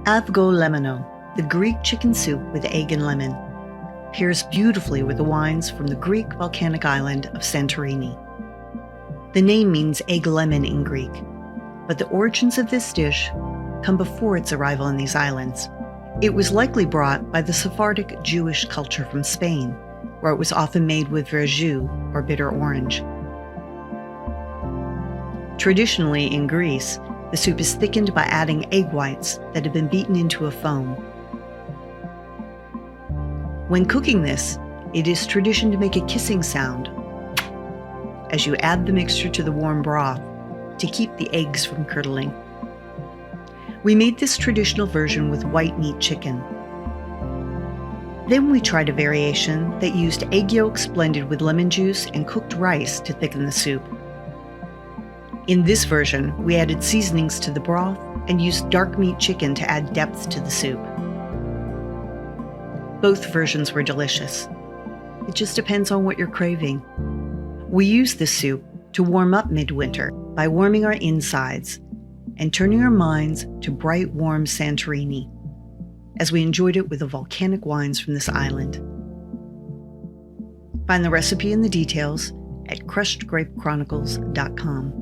Avgolemono, the Greek chicken soup with egg and lemon, pairs beautifully with the wines from the Greek volcanic island of Santorini. The name means egg lemon in Greek, but the origins of this dish come before its arrival in these islands. It was likely brought by the Sephardic Jewish culture from Spain, where it was often made with verjus or bitter orange. Traditionally in Greece, the soup is thickened by adding egg whites that have been beaten into a foam. When cooking this, it is tradition to make a kissing sound as you add the mixture to the warm broth to keep the eggs from curdling. We made this traditional version with white meat chicken. Then we tried a variation that used egg yolks blended with lemon juice and cooked rice to thicken the soup. In this version, we added seasonings to the broth and used dark meat chicken to add depth to the soup. Both versions were delicious. It just depends on what you're craving. We use this soup to warm up midwinter by warming our insides and turning our minds to bright, warm Santorini, as we enjoyed it with the volcanic wines from this island. Find the recipe and the details at crushedgrapechronicles.com.